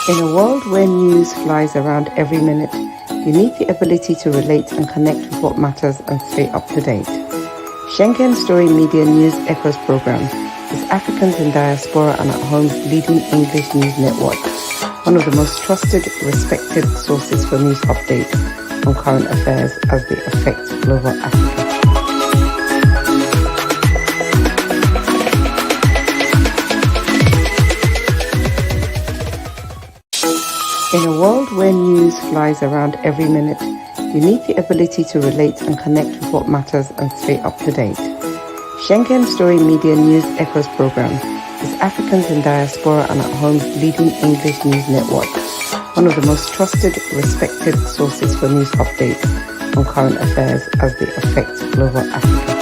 In a world where news flies around every minute, you need the ability to relate and connect with what matters and stay up to date. Schengen Story Media News Echoes program is Africans in Diaspora and at Home's leading English news network, one of the most trusted, respected sources for news updates on current affairs as they affect global Africa. In a world where news flies around every minute, you need the ability to relate and connect with what matters and stay up to date. Schengen Story Media News Echoes program is Africans in Diaspora and at Home's leading English news network, one of the most trusted, respected sources for news updates on current affairs as they affect global Africa.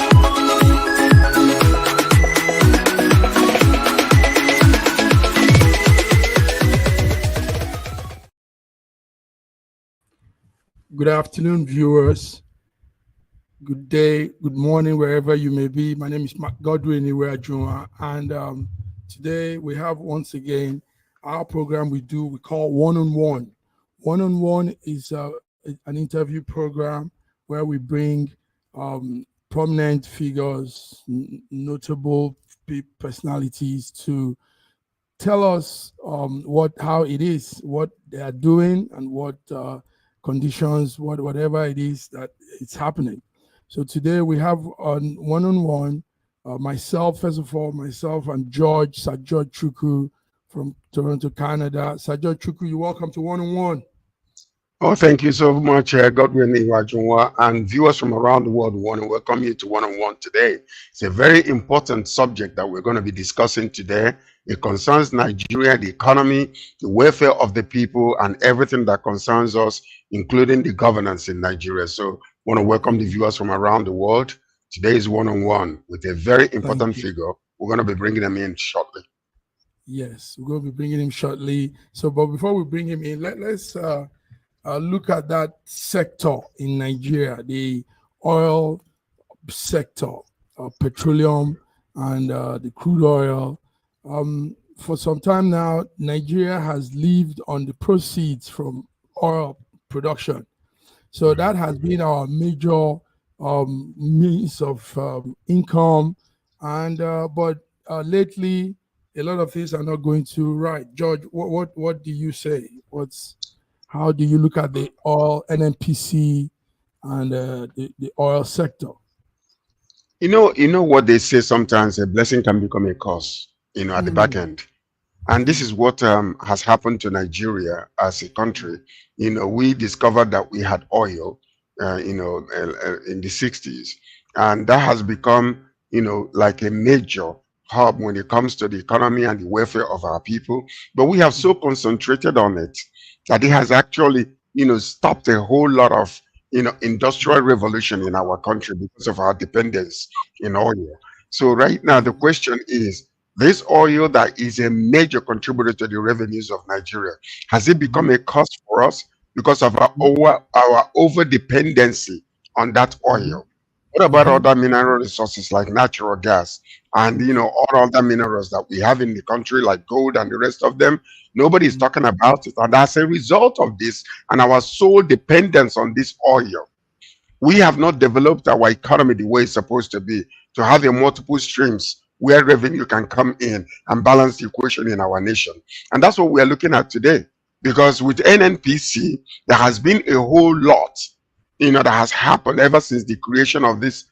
Good afternoon, viewers. Good day, good morning, wherever you may be. My name is Godwin Iweajunwa, and today we have once again our program we call One-on-One. One-on-One is an interview program where we bring prominent figures, notable personalities to tell us how it is, what they are doing, and what conditions, whatever it is that it's happening. So today we have on One-on-One, myself and Sir George Chukwu from Toronto, Canada. Sir George Chukwu, you're welcome to One-on-One. Oh, thank you so much, Godwin Iweajunwa, and viewers from around the world. We want to welcome you to One-on-One today. It's a very important subject that we're going to be discussing today. It concerns Nigeria, the economy, the welfare of the people, and everything that concerns us, including the governance in Nigeria. So I want to welcome the viewers from around the world. Today is One-on-One with a very important figure. We're going to be bringing them in shortly. Yes, we're going to be bringing him shortly. So, but before we bring him in, let's look at that sector in Nigeria, the oil sector, petroleum and the crude oil. For some time now, Nigeria has lived on the proceeds from oil production. So that has been our major means of income. And but lately, a lot of things are not going too right. George, what do you say? How do you look at the oil, NNPC, and the oil sector? You know what they say sometimes, a blessing can become a curse, at the back end. And this is what has happened to Nigeria as a country. We discovered that we had oil, in the 60s. And that has become, like a major hub when it comes to the economy and the welfare of our people. But we have so concentrated on it that it has actually, stopped a whole lot of, industrial revolution in our country because of our dependence in oil. So right now, the question is, this oil that is a major contributor to the revenues of Nigeria, has it become a cost for us because of our over dependency on that oil? What about other mineral resources like natural gas and all other minerals that we have in the country like gold and the rest of them? Nobody is talking about it. And as a result of this and our sole dependence on this oil, we have not developed our economy the way it's supposed to be, to have a multiple streams where revenue can come in and balance the equation in our nation. And that's what we are looking at today. Because with NNPC, there has been a whole lot, that has happened ever since the creation of this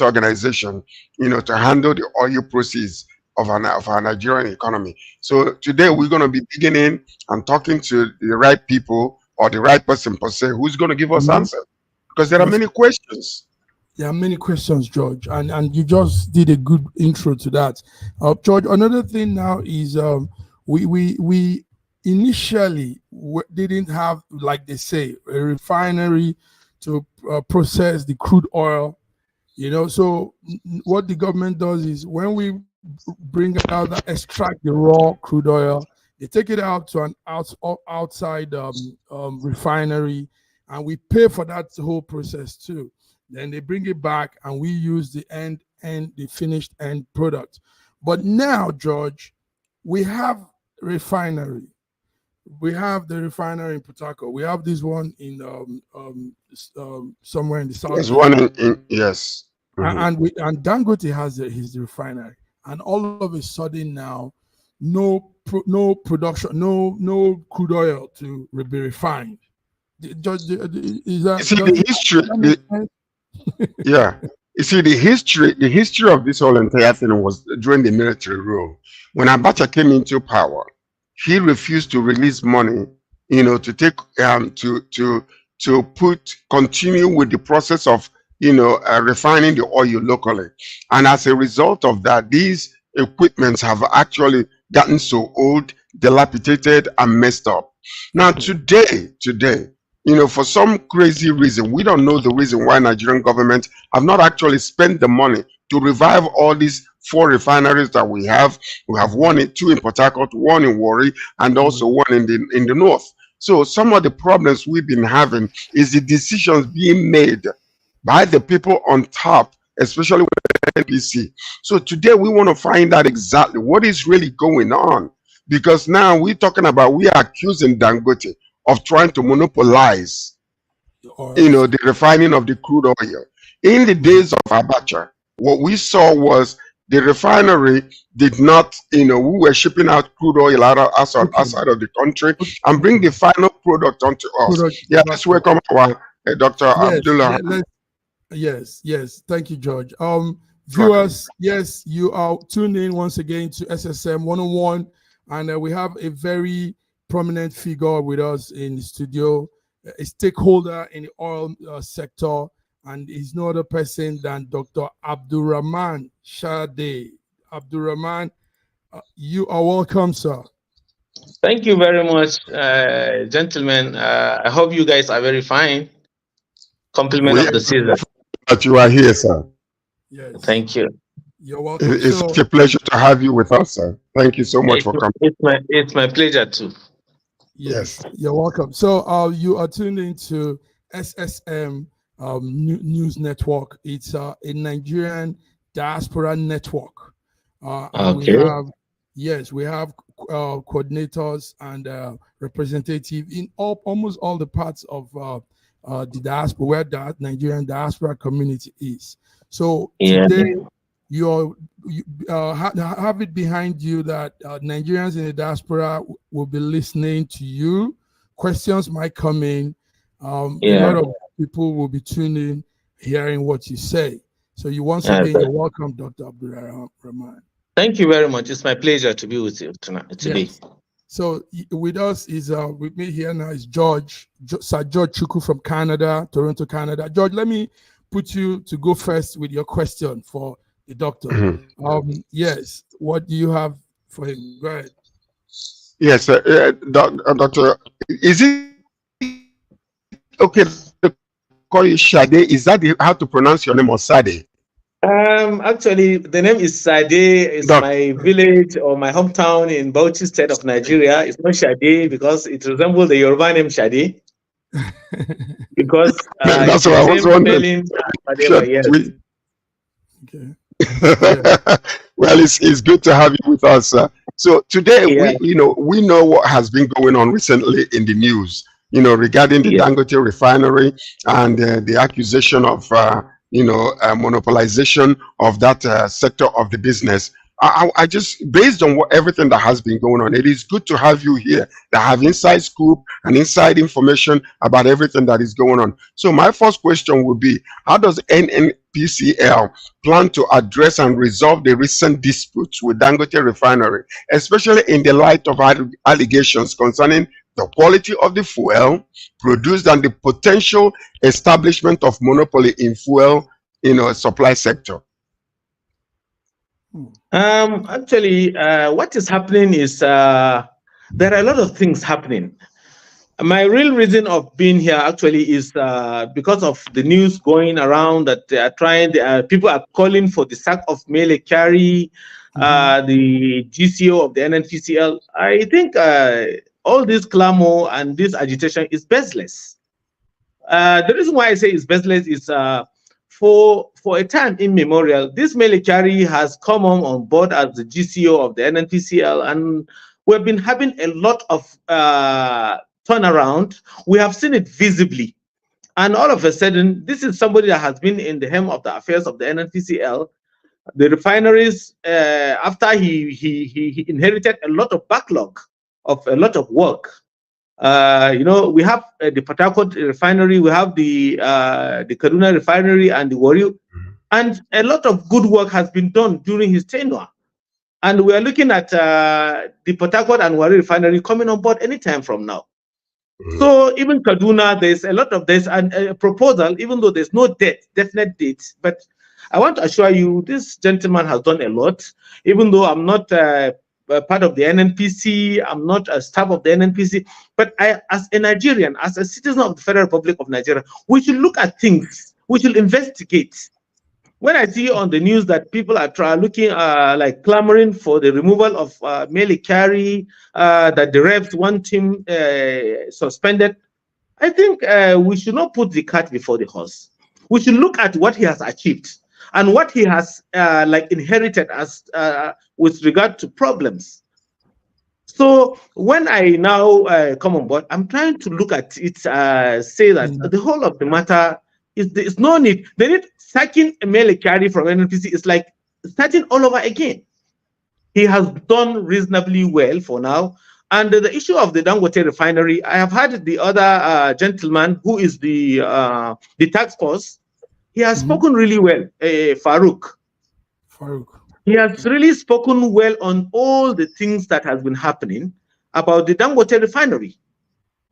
organization, to handle the oil proceeds of our Nigerian economy. So today we're going to be beginning and talking to the right people or the right person per se who's going to give us answers. Because there are many questions. There are many questions, George, and you just did a good intro to that. George, another thing now is we initially didn't have, like they say, a refinery to process the crude oil. So what the government does is when we extract the raw crude oil, they take it out to an outside refinery, and we pay for that whole process too. Then they bring it back and we use the finished end product. But now, George, we have refinery. We have the refinery in Port Harcourt. We have this one in somewhere in the There's southeast. one yes. And Dangote has his refinery, and all of a sudden now, no production, no crude oil to be refined. Is that, See the history? Yeah. You see the history of this whole entire thing was during the military rule. When Abacha came into power, he refused to release money, to take continue with the process of refining the oil locally. And as a result of that, these equipments have actually gotten so old, dilapidated, and messed up. Now today, for some crazy reason, we don't know the reason why Nigerian government have not actually spent the money to revive all these 4 refineries that we have. We have two in Port Harcourt, one in Warri, and also one in the north. So some of the problems we've been having is the decisions being made by the people on top, especially with NNPC. So today we want to find out exactly what is really going on, because now we are accusing Dangote of trying to monopolize, the refining of the crude oil. In the days of Abacha, what we saw was the refinery did not, we were shipping out crude oil outside of the country and bring the final product onto us. Let's welcome our Dr. Abdulraman. Yes. Thank you, George. Viewers, yes, you are tuned in once again to SSM 101, and we have a very prominent figure with us in the studio, a stakeholder in the oil sector, and he's no other person than Dr. Abdulraman I Sade. Abdulraman, you are welcome, sir. Thank you very much, gentlemen. I hope you guys are very fine. Compliment of the season. That you are here, sir. Yes. Thank you. You're welcome. It's such a pleasure to have you with us, sir. Thank you so much for coming. It's my pleasure too. Yes, you're welcome. So you are tuned into SSM News Network. It's a Nigerian diaspora network. And we have coordinators and representatives in almost all the parts of the diaspora, where the Nigerian diaspora community is. So today, you have it behind you that Nigerians in the diaspora will be listening to you. Questions might come in. A lot of people will be tuning, hearing what you say. So once again, you're welcome, Dr. Abdulraman. Thank you very much. It's my pleasure to be with you today. Yes. So with us is with me here now is Sir George Chukwu from Canada, Toronto, Canada. George, let me put you to go first with your question for the doctor. Yes, what do you have for him? Go ahead. Yes, Doctor, is it okay to call you Sade? Is that how to pronounce your name, or Sade? Actually, the name is Sade. It's my village or my hometown in Bauchi state of Nigeria. It's not Sade because it resembles the Yoruba name Sade. Because that's what I was wondering. Okay. Well, it's good to have you with us. So today, we know what has been going on recently in the news, regarding the Dangote refinery and the accusation of monopolization of that sector of the business. I just, based on everything that has been going on, it is good to have you here that have inside scoop and inside information about everything that is going on. So my first question would be, how does NNPCL plan to address and resolve the recent disputes with Dangote refinery, especially in the light of allegations concerning the quality of the fuel produced and the potential establishment of monopoly in fuel supply sector? Actually, what is happening is there are a lot of things happening. My real reason of being here actually is because of the news going around that they are trying. People are calling for the sack of Mele Kyari, the GCO of the NNPCL. I think all this clamor and this agitation is baseless. The reason why I say it's baseless is for a time immemorial, this Mele Kyari has come on board as the GCO of the NNPCL, and we've been having a lot of turnaround. We have seen it visibly. And all of a sudden, this is somebody that has been in the helm of the affairs of the NNPCL. The refineries, after he inherited a lot of backlog of a lot of work. You know, we have the Port Harcourt refinery, we have the Kaduna refinery and the Warri, and a lot of good work has been done during his tenure. And we are looking at the Port Harcourt and Warri refinery coming on board anytime from now. So even Kaduna, there's a lot of this and a proposal, even though there's no definite date. But I want to assure you, this gentleman has done a lot. Even though I'm not part of the NNPC, I'm not a staff of the NNPC, but I, as a Nigerian, as a citizen of the Federal Republic of Nigeria, we should look at things, we should investigate. When I see on the news that people are looking like clamoring for the removal of Mele Kyari, that the reps want him suspended, I think we should not put the cart before the horse. We should look at what he has achieved and what he has like inherited as with regard to problems. So when I now come on board, I'm trying to look at it, say that the whole of the matter is there's no need. They need sacking Mele Kyari from NNPC is like starting all over again. He has done reasonably well for now. And the issue of the Dangote refinery, I have had the other gentleman who is the task force. He has spoken really well, Farouk. He has really spoken well on all the things that has been happening about the Dangote refinery.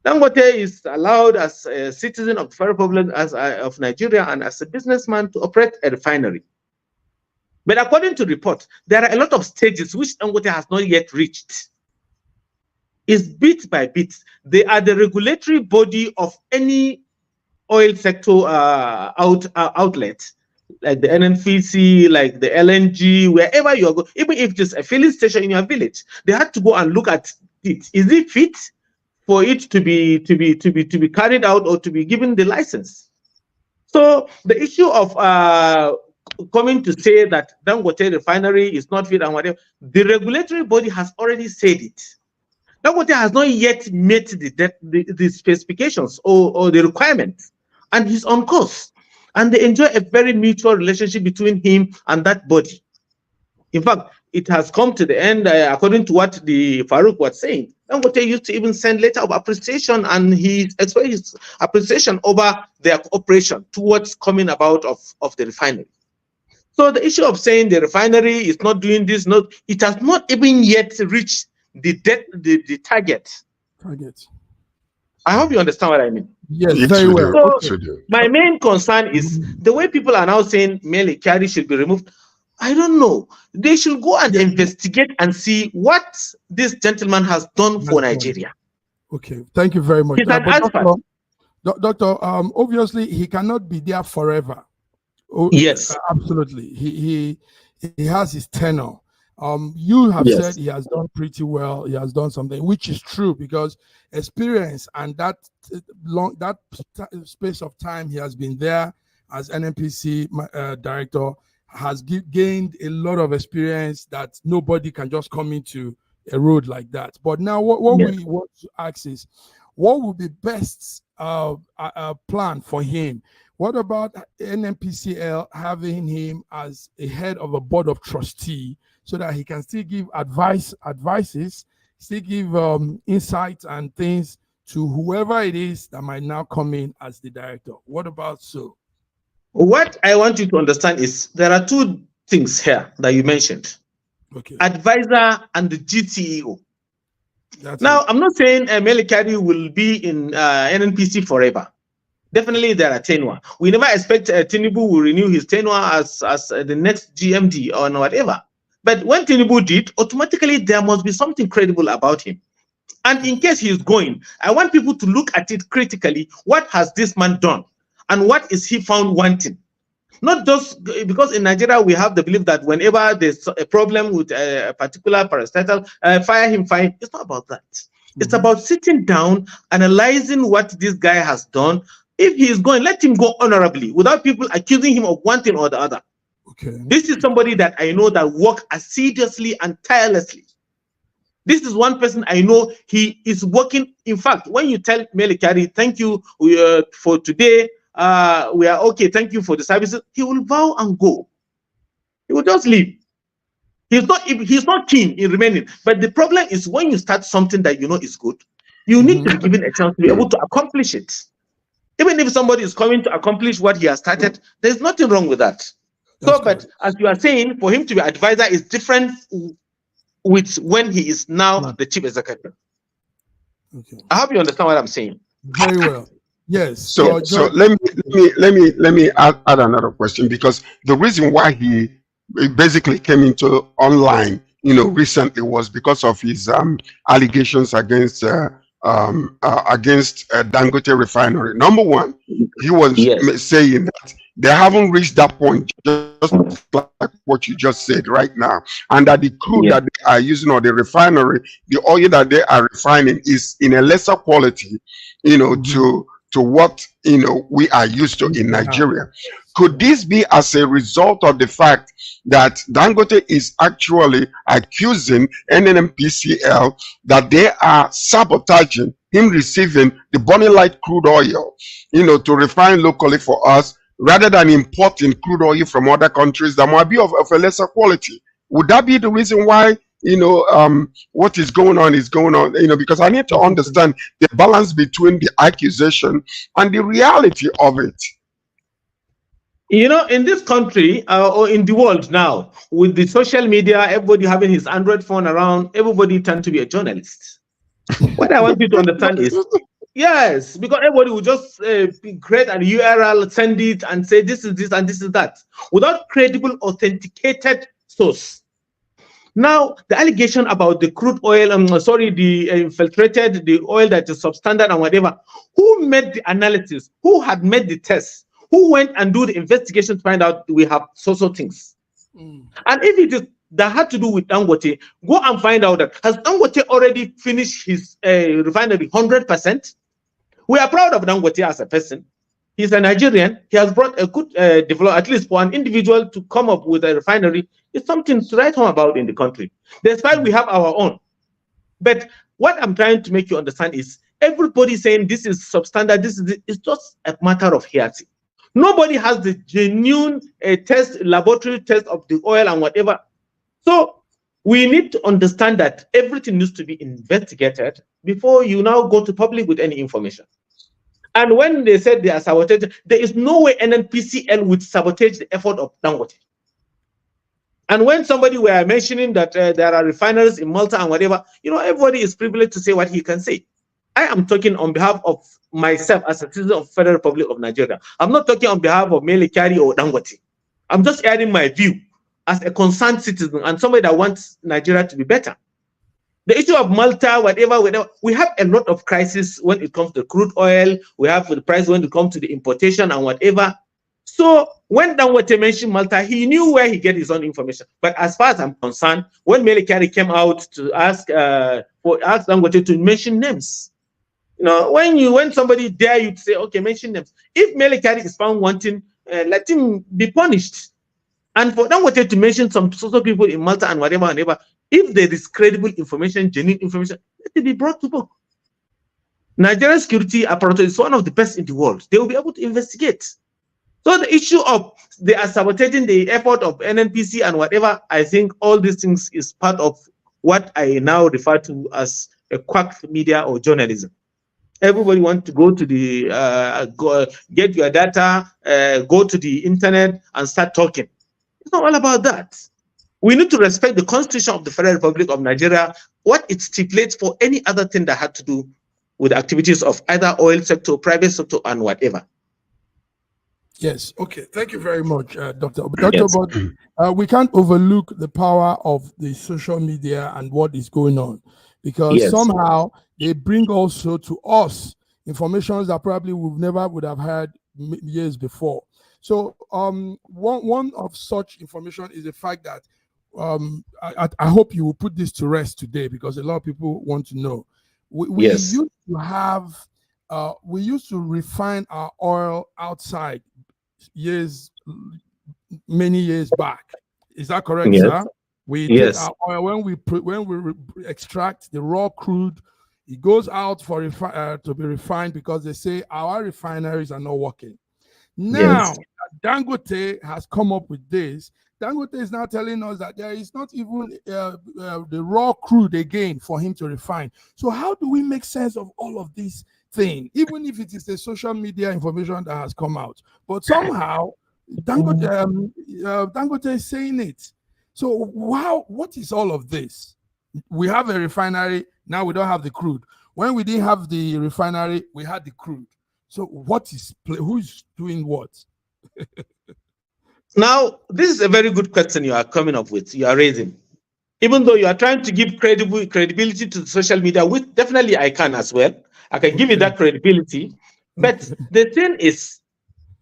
Dangote is allowed as a citizen of the Federal Republic of Nigeria and as a businessman to operate a refinery. But according to reports, there are a lot of stages which Dangote has not yet reached. It's bit by bit. They are the regulatory body of any oil sector outlet, like the NNPC, like the LNG, wherever you are going. Even if it's a filling station in your village, they have to go and look at it. Is it fit for it to be carried out or to be given the license? So the issue of coming to say that Dangote refinery is not fit and whatever, the regulatory body has already said it. Dangote has not yet met the specifications or the requirements, and he's on course. And they enjoy a very mutual relationship between him and that body. In fact, it has come to the end, according to what the Farouk was saying. Dangote used to even send letter of appreciation, and he expressed his appreciation over their cooperation towards coming about of the refinery. So the issue of saying the refinery is not doing this, it has not even yet reached the target. I hope you understand what I mean. Yes, very well. So my main concern is the way people are now saying Mele Kyari should be removed. I don't know. They should go and investigate and see what this gentleman has done for Nigeria. Okay, thank you very much. Doctor, obviously he cannot be there forever. Yes, absolutely. He has his tenure. You have said he has done pretty well. He has done something, which is true, because experience and that space of time he has been there as NNPC director has gained a lot of experience that nobody can just come into a road like that. But now what we want to ask is, what would be best plan for him? What about NNPCL having him as a head of a board of trustee so that he can still give advices, still give insights and things to whoever it is that might now come in as the director? What about so? What I want you to understand is there are two things here that you mentioned. Okay. Advisor and the GTEO. Now, I'm not saying Mele Kyari will be in NNPC forever. Definitely there are tenure. We never expect Tinubu will renew his tenure as the next GMD or whatever. But when Tinubu did, automatically there must be something credible about him. And in case he is going, I want people to look at it critically. What has this man done? And what is he found wanting? Not just because in Nigeria we have the belief that whenever there's a problem with a particular parastatal, fire him, fine. It's not about that. It's about sitting down, analyzing what this guy has done. If he is going, let him go honorably without people accusing him of one thing or the other. Okay. This is somebody that I know that works assiduously and tirelessly. This is one person I know, he is working. In fact, when you tell Melikari, thank you for today, we are okay, thank you for the services, he will bow and go. He will just leave. He's not keen in remaining. But the problem is when you start something that you know is good, you need to be given a chance to be able to accomplish it. Even if somebody is coming to accomplish what he has started, there's nothing wrong with that. So, but as you are saying, for him to be advisor is different with when he is now the chief executive. Okay. I hope you understand what I'm saying. Very well. Yes. So let me add another question, because the reason why he basically came into online, recently was because of his allegations against Dangote refinery. Number one, he was saying that they haven't reached that point, just like what you just said right now, and that the crude that they are using, or the refinery, the oil that they are refining, is in a lesser quality, to what we are used to in Nigeria. Could this be as a result of the fact that Dangote is actually accusing NNPCL that they are sabotaging him receiving the Bonny Light crude oil, to refine locally for us, rather than importing crude oil from other countries that might be of a lesser quality? Would that be the reason why what is going on, because I need to understand the balance between the accusation and the reality of it. In this country, or in the world now, with the social media, everybody having his Android phone around, everybody tends to be a journalist. What I want you to understand is, yes, because everybody will just create an URL, send it, and say this is this and this is that, without credible, authenticated source. Now, the allegation about the crude oil, the infiltrated, the oil that is substandard and whatever, who made the analysis? Who had made the tests? Who went and do the investigation to find out we have so things? And if it is that had to do with Dangote, go and find out that has Dangote already finished his refinery 100%? We are proud of Dangote as a person. He's a Nigerian. He has brought a good development, at least for an individual to come up with a refinery. It's something to write home about in the country, despite we have our own. But what I'm trying to make you understand is everybody saying this is substandard, it's just a matter of hearsay. Nobody has the genuine laboratory test of the oil and whatever. So we need to understand that everything needs to be investigated before you now go to public with any information. And when they said they are sabotaging, there is no way NNPCL would sabotage the effort of Dangote. And when somebody were mentioning that there are refineries in Malta and whatever, everybody is privileged to say what he can say. I am talking on behalf of myself as a citizen of the Federal Republic of Nigeria. I'm not talking on behalf of Melikari or Dangote. I'm just adding my view as a concerned citizen and somebody that wants Nigeria to be better. The issue of Malta, whatever, we have a lot of crisis when it comes to crude oil. We have the price when it comes to the importation and whatever. So when Dangote mentioned Malta, he knew where he get his own information. But as far as I'm concerned, when Melikari came out to ask Dangote to mention names, when somebody dare you to say, okay, mention names. If Melikari is found wanting, let him be punished. And for Dangote to mention some people in Malta and whatever, if there is credible information, genuine information, let it be brought to book. Nigerian security apparatus is one of the best in the world. They will be able to investigate. So the issue of they are sabotaging the effort of NNPC and whatever, I think all these things is part of what I now refer to as a quack media or journalism. Everybody wants to go to the get your data, go to the internet and start talking. It's not all about that. We need to respect the Constitution of the Federal Republic of Nigeria, what it stipulates for any other thing that had to do with activities of either oil sector, private sector, and whatever. Yes. Okay. Thank you very much, Doctor. But we can't overlook the power of the social media and what is going on, because somehow they bring also to us information that probably we never would have had years before. So one of such information is the fact that I hope you will put this to rest today, because a lot of people want to know. We used to have we used to refine our oil outside many years back. Is that correct, sir? We take Yes. our oil when we extract the raw crude. It goes out for to be refined because they say our refineries are not working. Now, Yes. Dangote has come up with this. Dangote is now telling us that there is not even the raw crude again for him to refine. So how do we make sense of all of this thing, even if it is the social media information that has come out? But somehow, Dangote is saying it. So what is all of this? We have a refinery, now we don't have the crude. When we didn't have the refinery, we had the crude. So who's doing what? Now, this is a very good question you are coming up with, you are raising. Even though you are trying to give credibility to the social media, which definitely I can as well. I can give you that credibility. But the thing is,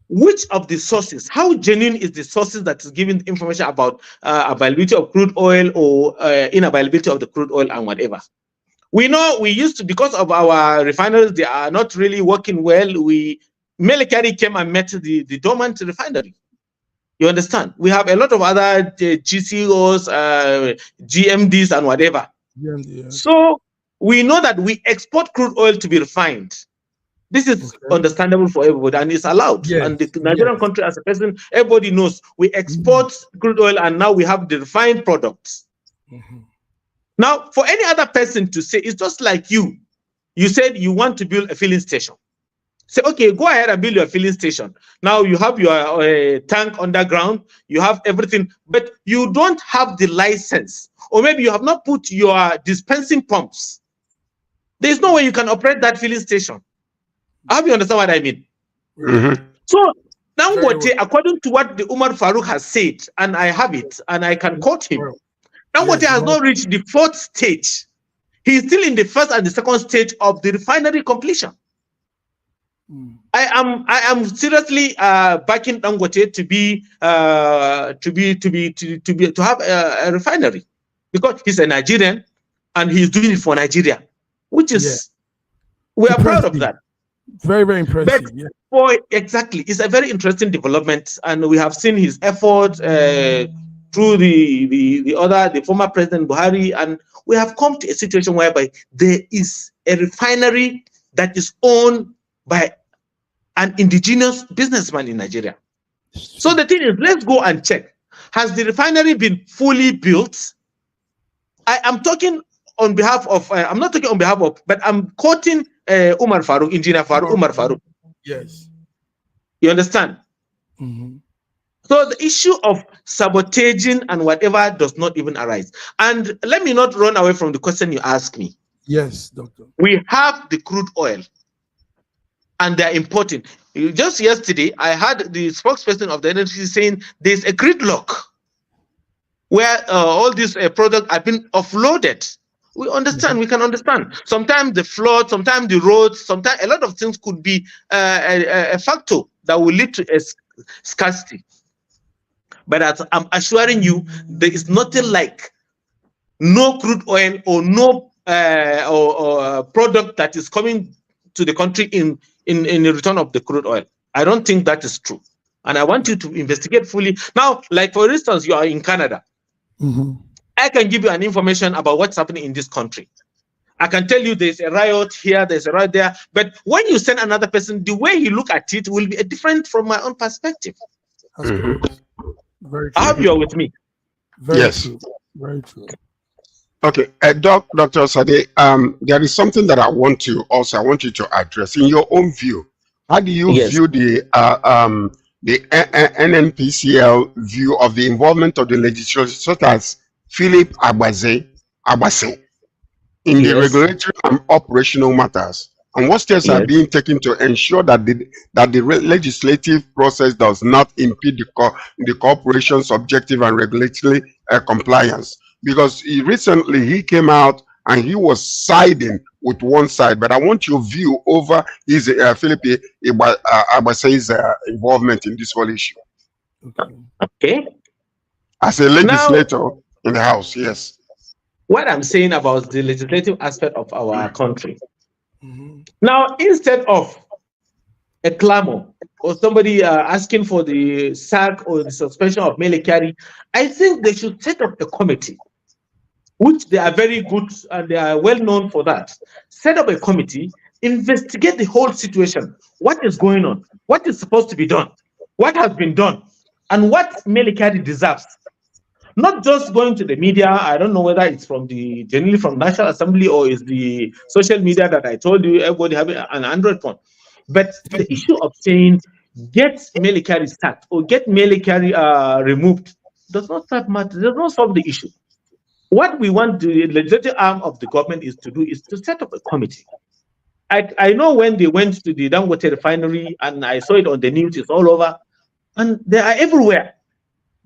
which of the sources, how genuine is the sources that is giving information about availability of crude oil or inavailability of the crude oil and whatever? We know we used to, because of our refineries, they are not really working well. Melikari came and met the dormant refinery. You understand? We have a lot of other GCOs, GMDs and whatever. Yeah. So we know that we export crude oil to be refined. This is understandable for everybody and it's allowed. Yes, and the Nigerian country, as a person, everybody knows we export crude oil and now we have the refined products. Now, for any other person to say, it's just like you said you want to build a filling station. Say, okay, go ahead and build your filling station. Now you have your tank underground, you have everything, but you don't have the license. Or maybe you have not put your dispensing pumps. There's no way you can operate that filling station. I hope you understand what I mean. So, Dangote, according to what the Umar Farouk has said, and I have it, and I can quote him, Dangote has not reached the fourth stage. He is still in the first and the second stage of the refinery completion. I am seriously backing Dangote to have a refinery, because he's a Nigerian and he's doing it for Nigeria, which is we are proud of that. Very, very impressive. But exactly, it's a very interesting development, and we have seen his effort through the former President Buhari, and we have come to a situation whereby there is a refinery that is owned by an indigenous businessman in Nigeria. So the thing is, let's go and check. Has the refinery been fully built? I am talking on behalf of, I'm not talking on behalf of, but I'm quoting Umar Farouk, Engineer Farouk, Umar Farouk. Yes. You understand? So the issue of sabotaging and whatever does not even arise. And let me not run away from the question you asked me. Yes, doctor. We have the crude oil, and they're importing. Just yesterday, I had the spokesperson of the NNPCL saying there's a gridlock where all these products have been offloaded. We understand, we can understand. Sometimes the flood, sometimes the roads, sometimes a lot of things could be a factor that will lead to a scarcity. But as I'm assuring you, there is nothing like no crude oil or no product that is coming to the country in return of the crude oil. I don't think that is true. And I want you to investigate fully. Now, like for instance, you are in Canada. I can give you an information about what's happening in this country. I can tell you there's a riot here, there's a riot there. But when you send another person, the way he look at it will be different from my own perspective. That's correct. Very true. I hope you're with me. Very true. Very true. Okay, Dr. Sade, there is something that I want you to address. In your own view, how do you view the NNPCL view of the involvement of the legislature, such as Philip Abase in the regulatory and operational matters? And what steps are being taken to ensure that the legislative process does not impede the corporation's objective and regulatory compliance? Because recently he came out and he was siding with one side, but I want your view over his Philip Abase's involvement in this whole issue. Okay. As a legislator in the House, yes. What I'm saying about the legislative aspect of our country. Now, instead of a clamor or somebody asking for the sack or the suspension of Mele Kyari, I think they should set up a committee, which they are very good and they are well known for that. Set up a committee, investigate the whole situation. What is going on? What is supposed to be done? What has been done? And what Mele Kyari deserves. Not just going to the media. I don't know whether it's generally from National Assembly or is the social media that I told you, everybody having an Android phone. But the issue of saying, get Mele Kyari sacked or get Mele Kyari removed does not matter. Does not solve the issue. What we want the legislative arm of the government is to set up a committee. I know when they went to the Dangote refinery, and I saw it on the news, it's all over, and they are everywhere.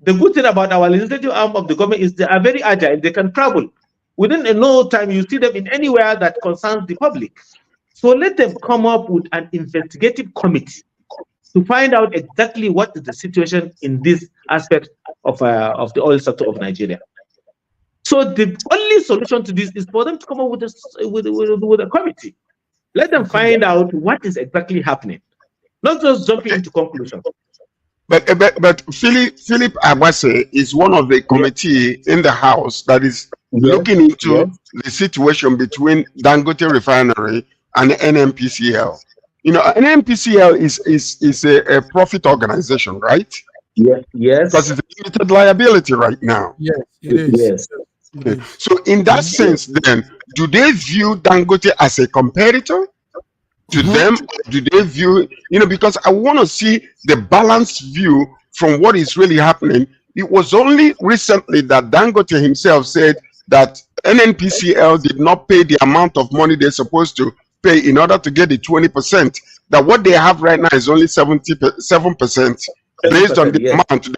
The good thing about our legislative arm of the government is they are very agile. They can travel. Within no time, you see them in anywhere that concerns the public. So let them come up with an investigative committee to find out exactly what is the situation in this aspect of the oil sector of Nigeria. So the only solution to this is for them to come up with a committee. Let them find out what is exactly happening, not just jumping into conclusions. But Philip Abase is one of the committee in the House that is looking into the situation between Dangote Refinery and NNPCL. You know, NNPCL is a profit organization, right? Yes. Because it's a limited liability right now. Yes, it is. Yes. Okay. So in that sense, then, do they view Dangote as a competitor to them? Do they view, because I want to see the balanced view from what is really happening. It was only recently that Dangote himself said that NNPCL did not pay the amount of money they're supposed to pay in order to get the 20%. That what they have right now is only 77%. Based on the amount,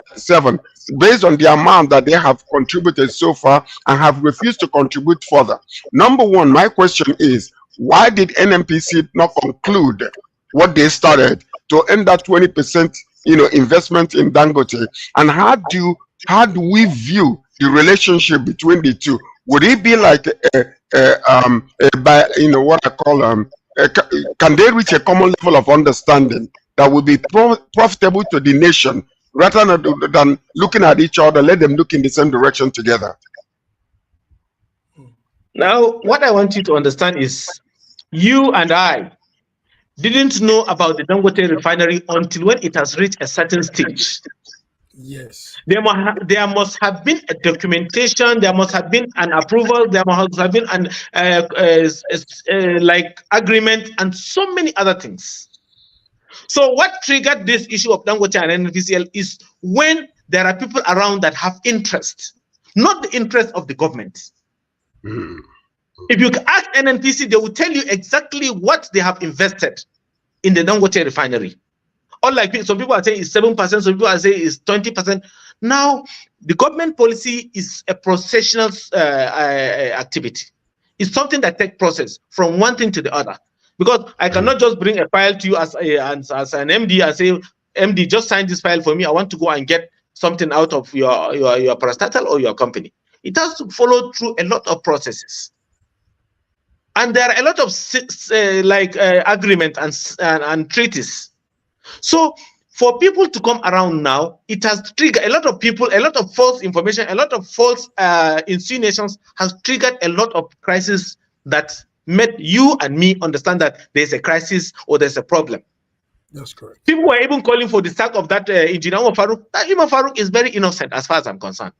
based on the amount that they have contributed so far and have refused to contribute further. Number one, my question is, why did NNPC not conclude what they started to end that 20%, investment in Dangote? And how do we view the relationship between the two? Would it be like what I call can they reach a common level of understanding that will be profitable to the nation, rather than looking at each other? Let them look in the same direction together. Now, what I want you to understand is, you and I didn't know about the Dangote refinery until when it has reached a certain stage. Yes. There must have been a documentation. There must have been an approval. There must have been an agreement and so many other things. So what triggered this issue of Dangote and NNPCL is when there are people around that have interest, not the interest of the government. If you ask NNPC, they will tell you exactly what they have invested in the Dangote refinery. Unlike some people are saying it's 7%, some people are saying it's 20%. Now, the government policy is a processional activity. It's something that takes process from one thing to the other. Because I cannot just bring a file to you as an MD and say, MD, just sign this file for me. I want to go and get something out of your parastatal or your company. It has to follow through a lot of processes. And there are a lot of agreement and treaties. So for people to come around now, it has triggered a lot of people, a lot of false information, a lot of false insinuations has triggered a lot of crises that made you and me understand that there's a crisis or there's a problem. That's correct. People were even calling for the sack of that engineer Farouk. That Imam Farouk is very innocent as far as I'm concerned.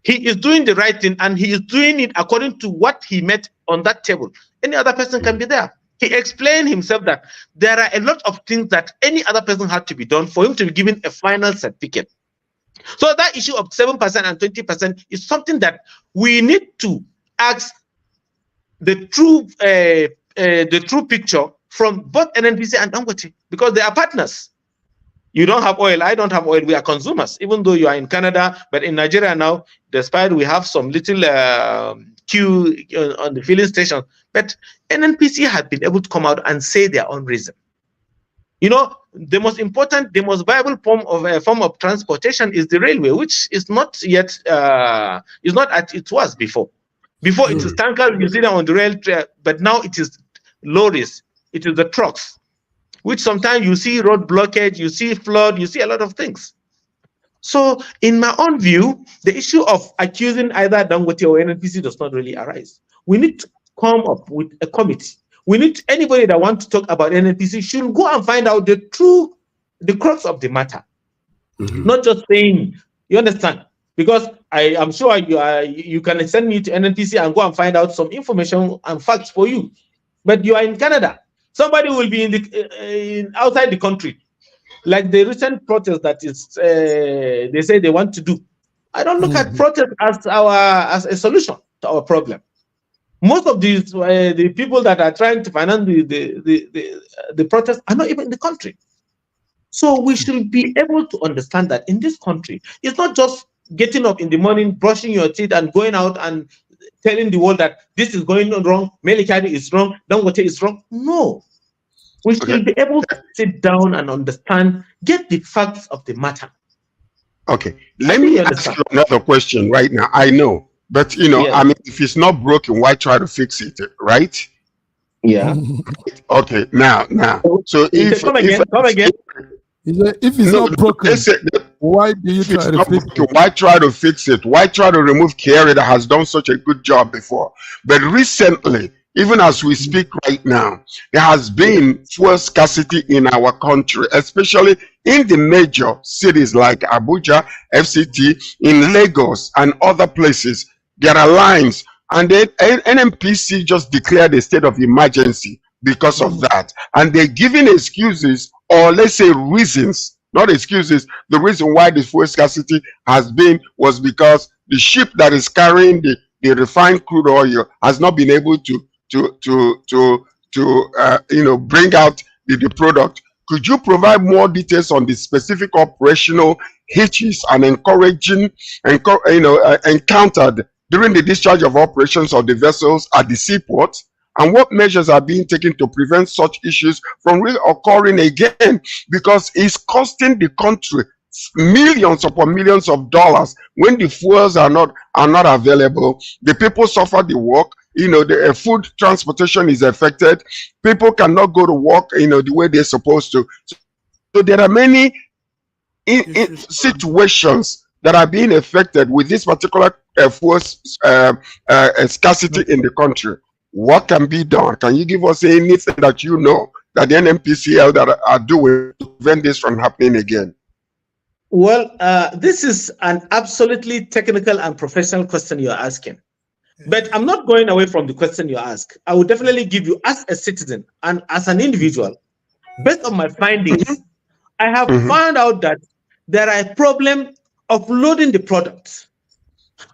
He is doing the right thing and he is doing it according to what he met on that table. Any other person can be there. He explained himself that there are a lot of things that any other person had to be done for him to be given a final certificate. So that issue of 7% and 20% is something that we need to ask the true picture from both NNPC and Dangote, because they are partners. You don't have oil, I don't have oil, we are consumers, even though you are in Canada. But in Nigeria now, despite we have some little queue on the filling station, but NNPC has been able to come out and say their own reason. The most important, the most viable form of transportation is the railway, which is not yet, is not as it was before. Before it is tanker, you see them on the rail, but now it is lorries, it is the trucks. which sometimes you see road blockage, you see flood, you see a lot of things. So in my own view, the issue of accusing either Dangote or NNPC does not really arise. We need to come up with a committee. We need anybody that wants to talk about NNPC should go and find out the crux of the matter. Not just saying, you understand? Because I am sure you can send me to NNPC and go and find out some information and facts for you. But you are in Canada. Somebody will be outside the country. Like the recent protest that is, they say they want to do. I don't look at protest as a solution to our problem. Most of these the people that are trying to finance the protest are not even in the country. So we should be able to understand that in this country, it's not just getting up in the morning, brushing your teeth, and going out and telling the world that this is going on wrong, Melikari is wrong, Dangote is wrong. No. We should be able to sit down and understand, get the facts of the matter. Okay, let me ask you another question right now. I know, but you know, I mean, if it's not broken, why try to fix it, right? Yeah. Okay, now. So if come again. If it's not broken, why do you try to fix it? Why try to fix it? Why try to remove Kerry that has done such a good job before? But recently, even as we speak right now, there has been fuel scarcity in our country, especially in the major cities like Abuja, FCT, in Lagos, and other places. There are lines, and then NNPC just declared a state of emergency because of that. And they're giving excuses, or let's say reasons, not excuses. The reason why the fuel scarcity was because the ship that is carrying the refined crude oil has not been able to bring out the product. Could you provide more details on the specific operational hitches and encountered during the discharge of operations of the vessels at the seaport, and what measures are being taken to prevent such issues from occurring again? Because it's costing the country millions upon millions of dollars when the fuels are not available. The people suffer the work. You know, the food transportation is affected. People cannot go to work, you know, the way they're supposed to. So there are many situations that are being affected with this particular fuel scarcity in the country. What can be done? Can you give us anything that you know that the NNPCL that are doing to prevent this from happening again? Well, this is an absolutely technical and professional question you're asking. But I'm not going away from the question you ask. I will definitely give you, as a citizen and as an individual, based on my findings, I have found out that there are a problem of loading the product.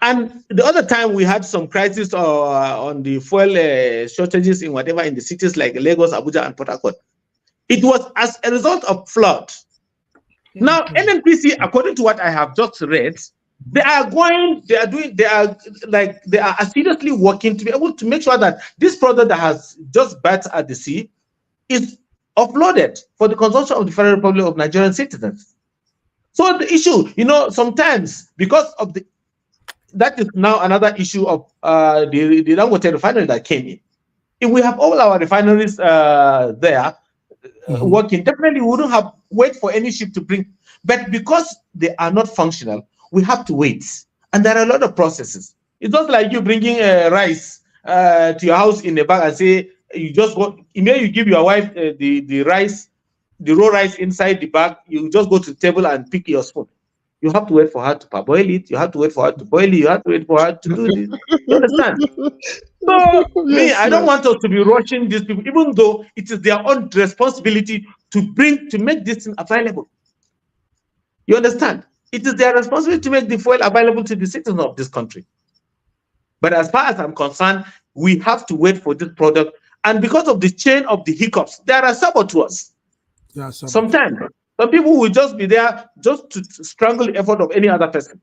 And the other time we had some crisis on the fuel shortages in whatever in the cities like Lagos, Abuja, and Port Harcourt. It was as a result of flood. Now, NNPC, according to what I have just read, they are seriously working to be able to make sure that this product that has just batched at the sea is offloaded for the consumption of the Federal Republic of Nigerian citizens. So the issue, you know, sometimes because of that is now another issue of the Dangote refinery that came in. If we have all our refineries there working, definitely we wouldn't wait for any ship to bring. But because they are not functional, we have to wait. And there are a lot of processes. It's not like you bringing rice to your house in a bag and say, you just go, you give your wife the rice, the raw rice inside the bag, you just go to the table and pick your spoon. You have to wait for her to parboil it. You have to wait for her to boil it. You have to wait for her to do this. You understand? So, I don't want us to be rushing these people, even though it is their own responsibility to make this thing available. You understand? It is their responsibility to make the fuel available to the citizens of this country. But as far as I'm concerned, we have to wait for this product. And because of the chain of the hiccups, there are saboteurs. Sometimes some people will just be there just to strangle the effort of any other person.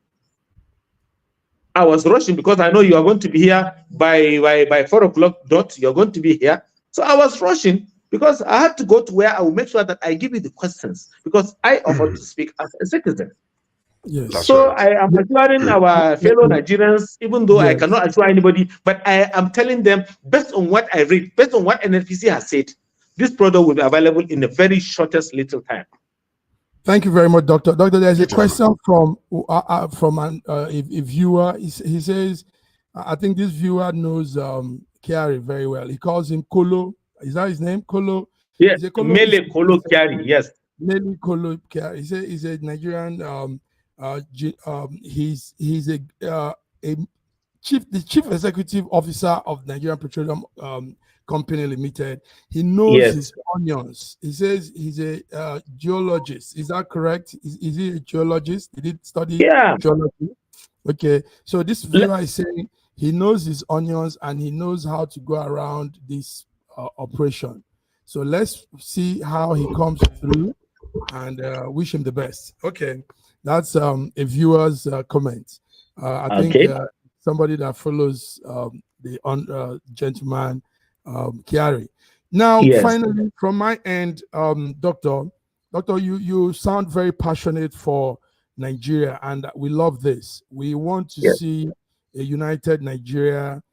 I was rushing because I know you are going to be here by 4 o'clock dot. You're going to be here. So I was rushing because I had to go to where I will make sure that I give you the questions because I offer to speak as a citizen. Yes. So I am assuring our fellow Nigerians, even though I cannot assure anybody, but I am telling them based on what I read, based on what NNPC has said, this product will be available in the very shortest little time. Thank you very much, Doctor. Doctor, there's a question from a viewer. He says, I think this viewer knows Kiari very well. He calls him Kolo. Is that his name? Kolo? Yes, Mele Kolo Kiari, yes. Mele Kolo Kiari. He's a Nigerian. He's the chief executive officer of Nigerian Petroleum Company Limited. He knows his onions. He says he's a geologist. Is that correct? Is he a geologist? Did he study geology? Okay. So this viewer is saying he knows his onions and he knows how to go around this operation. So let's see how he comes through and wish him the best. Okay. That's a viewer's comment. I think somebody that follows the gentleman Kiari. Now, finally, from my end, Doctor, you sound very passionate for Nigeria, and we love this. We want to see a united Nigeria,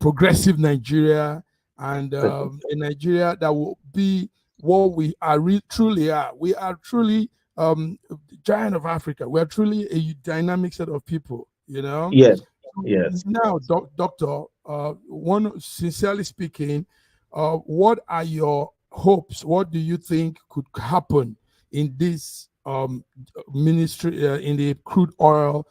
progressive Nigeria, and a Nigeria that will be what we are truly are. We are truly giant of Africa. We are truly a dynamic set of people. You know. Yes. Now, Doctor, sincerely speaking, what are your hopes? What do you think could happen in this ministry, in the crude oil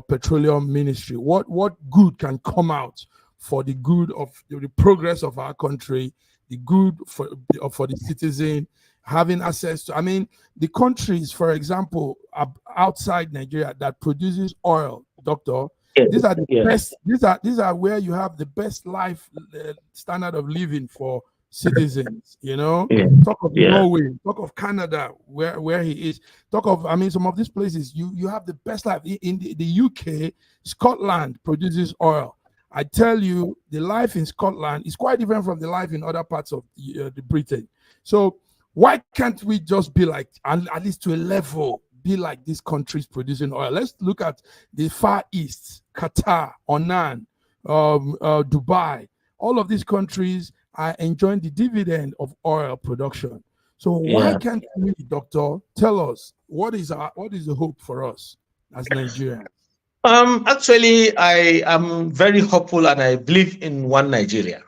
petroleum ministry? What good can come out for the good of the progress of our country, the good for the citizen, having access to? I mean, the countries, for example, outside Nigeria that produces oil, Doctor. These are the best. These are where you have the best life standard of living for citizens. You know, talk of Norway, talk of Canada, where he is. Talk of, I mean, some of these places you have the best life. In the UK, Scotland produces oil. I tell you, the life in Scotland is quite different from the life in other parts of the Britain. So why can't we just be like, at least to a level, be like these countries producing oil? Let's look at the Far East, Qatar, Oman, Dubai. All of these countries are enjoying the dividend of oil production. So why can't we, Doctor, tell us what is the hope for us as Nigerians? Actually, I am very hopeful and I believe in one Nigeria.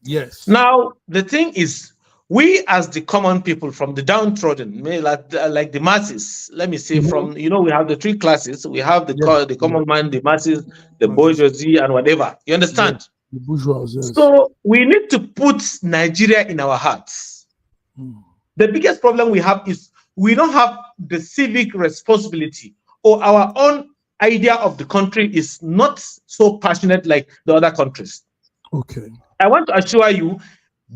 Yes. Now, the thing is, we as the common people, from the downtrodden, like the masses, let me say, from, we have the three classes. We have the common man, the masses, the bourgeoisie, and whatever. You understand? The bourgeois, yes. So we need to put Nigeria in our hearts. The biggest problem we have is we don't have the civic responsibility, or our own idea of the country is not so passionate like the other countries. Okay. I want to assure you,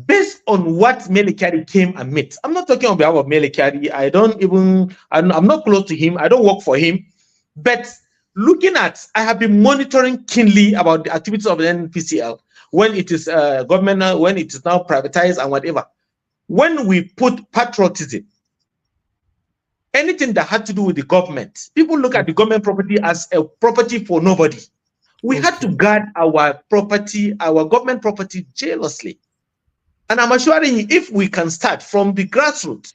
based on what Mele Kyari came and met, I'm not talking on behalf of Mele Kyari. I'm not close to him. I don't work for him. But I have been monitoring keenly about the activities of the NNPCL when it is government, when it is now privatized and whatever. When we put patriotism, anything that had to do with the government, people look at the government property as a property for nobody. We had to guard our property, our government property, jealously. And I'm assuring you, if we can start from the grassroots,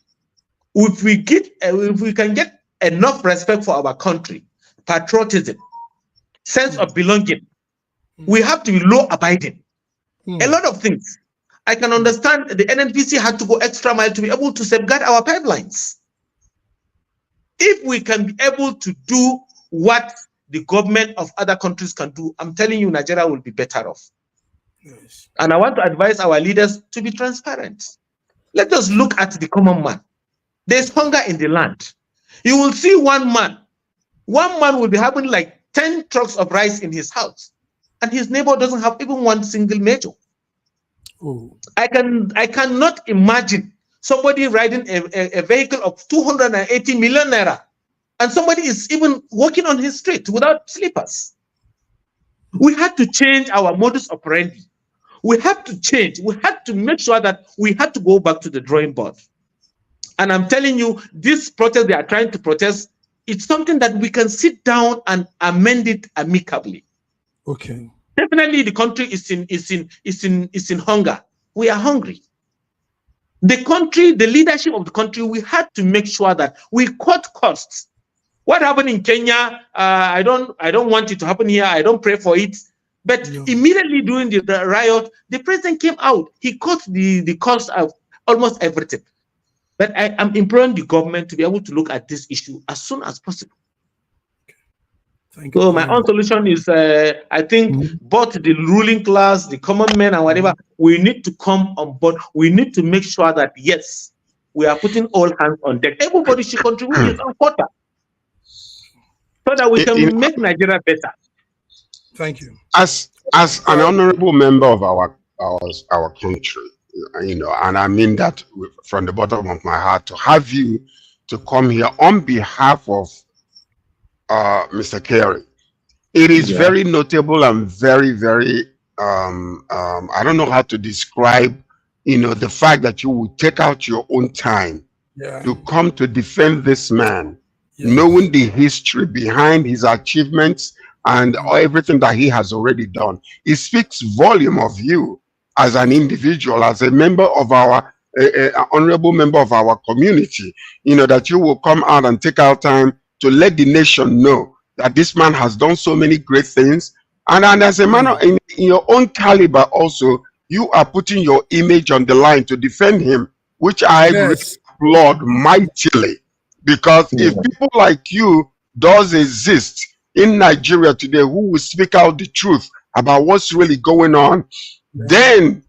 if we can get enough respect for our country, patriotism, sense of belonging, we have to be law-abiding. A lot of things. I can understand the NNPC had to go extra mile to be able to safeguard our pipelines. If we can be able to do what the government of other countries can do, I'm telling you, Nigeria will be better off. Yes. And I want to advise our leaders to be transparent. Let us look at the common man. There's hunger in the land. You will see one man will be having like 10 trucks of rice in his house, and his neighbor doesn't have even one single major. Oh. I cannot imagine somebody riding a vehicle of 280 million naira, and somebody is even walking on his street without slippers. We had to change our modus operandi. We had to change. We had to make sure that we had to go back to the drawing board. And I'm telling you, this protest they are trying to protest, it's something that we can sit down and amend it amicably. Okay. Definitely, the country is in hunger. We are hungry. The country, the leadership of the country, we had to make sure that we cut costs. What happened in Kenya, I don't want it to happen here. I don't pray for it. But immediately during the riot, the president came out. He cut the cost of almost everything. But I am imploring the government to be able to look at this issue as soon as possible. So my own solution is, I think both the ruling class, the common men and whatever, we need to come on board. We need to make sure that, yes, we are putting all hands on deck. Everybody should contribute his own quota so that we can make Nigeria better. Thank you. As an honorable member of our country, and I mean that from the bottom of my heart, to have you to come here on behalf of Mr. Kerry, it is very notable and very, very, I don't know how to describe, the fact that you would take out your own time to come to defend this man, knowing the history behind his achievements and everything that he has already done. It speaks volume of you as an individual, as a member of our honorable member of our community, that you will come out and take out time to let the nation know that this man has done so many great things. And as a man in your own caliber also, you are putting your image on the line to defend him, which I applaud mightily. Because if people like you does exist in Nigeria today who will speak out the truth about what's really going on, then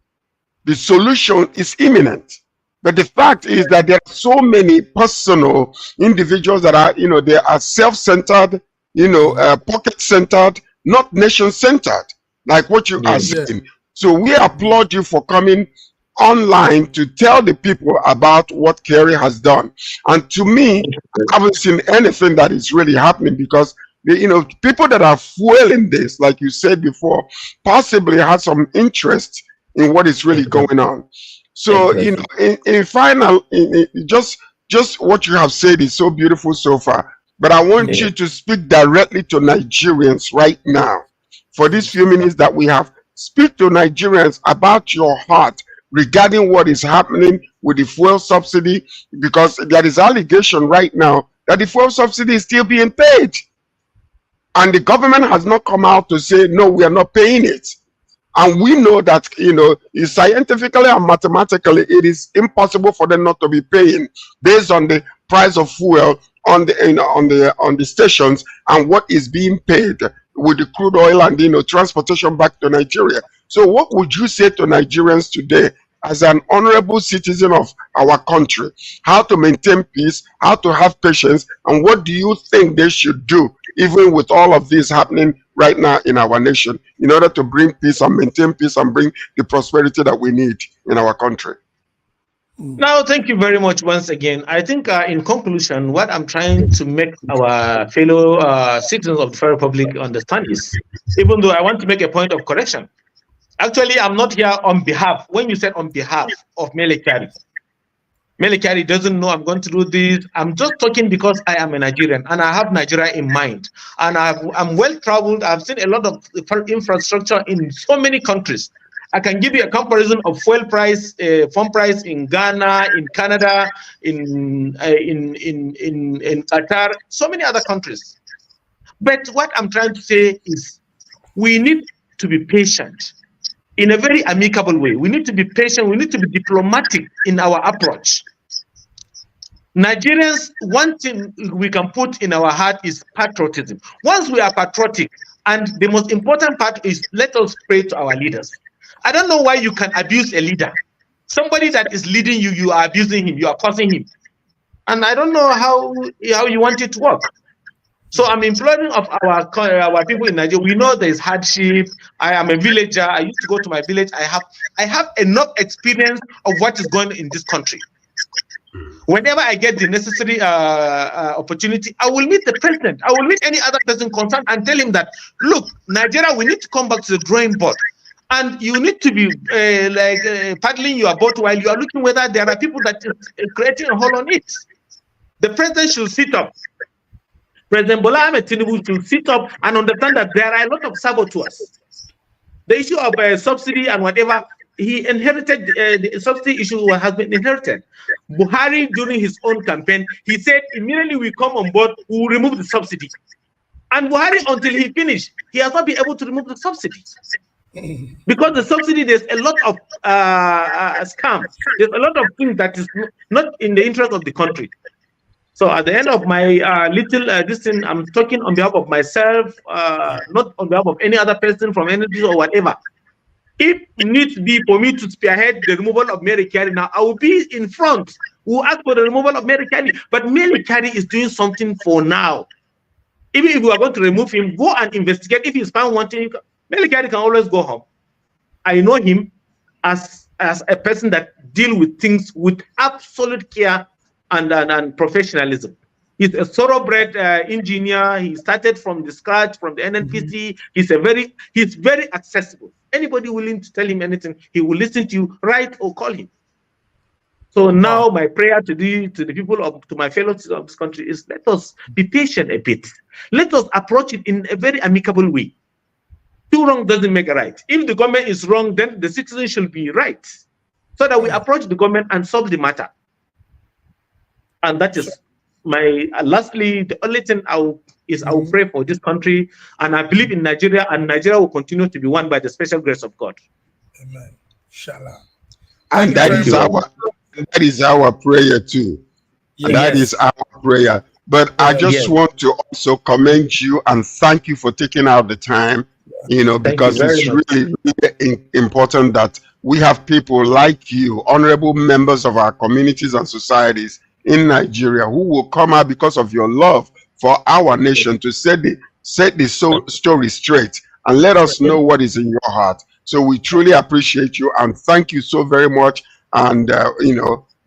the solution is imminent. But the fact is that there are so many personal individuals that are, they are self-centered, pocket-centered, not nation-centered, like what you are saying. So we applaud you for coming online to tell the people about what Kerry has done. And to me, I haven't seen anything that is really happening, because people that are fueling this, like you said before, possibly had some interest in what is really going on. So, in final, just what you have said is so beautiful so far. But I want you to speak directly to Nigerians right now. For these few minutes that we have, speak to Nigerians about your heart regarding what is happening with the fuel subsidy, because there is allegation right now that the fuel subsidy is still being paid. And the government has not come out to say, no, we are not paying it. And we know that, scientifically and mathematically, it is impossible for them not to be paying based on the price of fuel on the stations and what is being paid with the crude oil and, transportation back to Nigeria. So what would you say to Nigerians today as an honorable citizen of our country? How to maintain peace, how to have patience, and what do you think they should do, even with all of this happening right now in our nation, in order to bring peace and maintain peace and bring the prosperity that we need in our country? Now, thank you very much once again. I think in conclusion, what I'm trying to make our fellow citizens of the Federal Republic understand is, even though I want to make a point of correction, actually, I'm not here on behalf, when you said on behalf of Mele Kyari. Mele Kyari doesn't know I'm going to do this. I'm just talking because I am a Nigerian and I have Nigeria in mind. And I'm well traveled. I've seen a lot of infrastructure in so many countries. I can give you a comparison of fuel price, farm price in Ghana, in Canada, in Qatar, so many other countries. But what I'm trying to say is we need to be patient in a very amicable way. We need to be patient. We need to be diplomatic in our approach. Nigerians, one thing we can put in our heart is patriotism. Once we are patriotic, and the most important part is let us pray to our leaders. I don't know why you can abuse a leader. Somebody that is leading you, you are abusing him, you are causing him. And I don't know how you want it to work. So I'm imploring of our people in Nigeria. We know there is hardship. I am a villager. I used to go to my village. I have enough experience of what is going on in this country. Whenever I get the necessary opportunity, I will meet the president. I will meet any other person concerned and tell him that, look, Nigeria, we need to come back to the drawing board. And you need to be paddling your boat while you are looking whether there are people that are creating a hole on it. The president should sit up. President Bola Ahmed Tinubu should sit up and understand that there are a lot of saboteurs. The issue of subsidy and whatever, he inherited the subsidy issue has been inherited. Buhari, during his own campaign, he said immediately we come on board, we will remove the subsidy. And Buhari, until he finished, he has not been able to remove the subsidy. Because the subsidy, there's a lot of scams. There's a lot of things that is not in the interest of the country. So at the end of my this thing, I'm talking on behalf of myself, not on behalf of any other person from NNPCL or whatever. If needs be for me to spearhead the removal of Mary Carey now, I will be in front. We'll ask for the removal of Mary Carey. But Mary Carey is doing something for now. Even if we are going to remove him, go and investigate. If he's found wanting, Mary Carey can always go home. I know him as a person that deals with things with absolute care and professionalism. He's a thoroughbred engineer. He started from the scratch, from the NNPC. He's very accessible. Anybody willing to tell him anything, he will listen to you, write or call him. So now my prayer to the people to my fellow citizens of this country is, let us be patient a bit. Let us approach it in a very amicable way. Too wrong doesn't make a right. If the government is wrong, then the citizen should be right. So that we approach the government and solve the matter. And that is my lastly, the only thing I will pray for this country, and I believe in Nigeria, and Nigeria will continue to be won by the special grace of God. Amen. Inshallah. And that is our prayer too. Yes. That is our prayer. But I just want to also commend you and thank you for taking out the time, because it's really, really important that we have people like you, honorable members of our communities and societies in Nigeria, who will come out because of your love for our nation to set the story straight and let us know what is in your heart. So we truly appreciate you and thank you so very much. And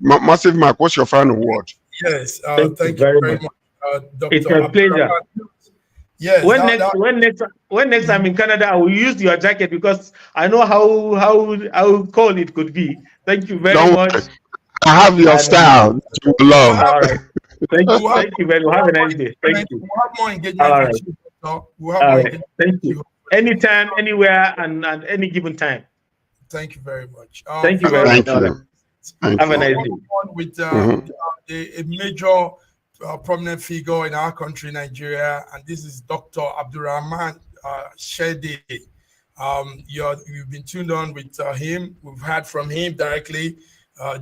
Massive Mark, what's your final word? Yes, thank you very much, Dr. It's a pleasure. Yes. When next I'm in Canada, I will use your jacket because I know how cold it could be. Thank you very much. I have your style. Love. All right. Thank you very much. Have a nice day. Thank you. We'll have more engagement. All right. We'll have more engagement. Thank you. Anytime, anywhere, and any given time. Thank you very much. Thank you very much. Have a nice day. With a major prominent figure in our country, Nigeria, and this is Dr. Abdulraman I Sade. You've been tuned on with him. We've heard from him directly.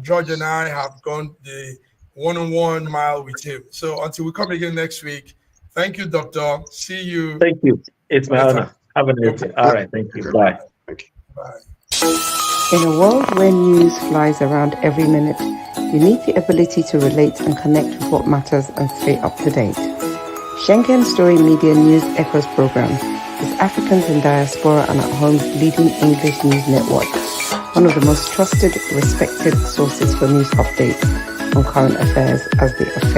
George and I have gone the one-on-one mile with him. So until we come again next week, thank you, Doctor. See you. Thank you. It's my honor. Have a nice day. All right. Thank you. Bye. Thank you. Bye. In a world where news flies around every minute, you need the ability to relate and connect with what matters and stay up to date. Schengen Story Media News Echoes program is Africans in Diaspora and at Home's leading English news network, one of the most trusted, respected sources for news updates on current affairs as they affect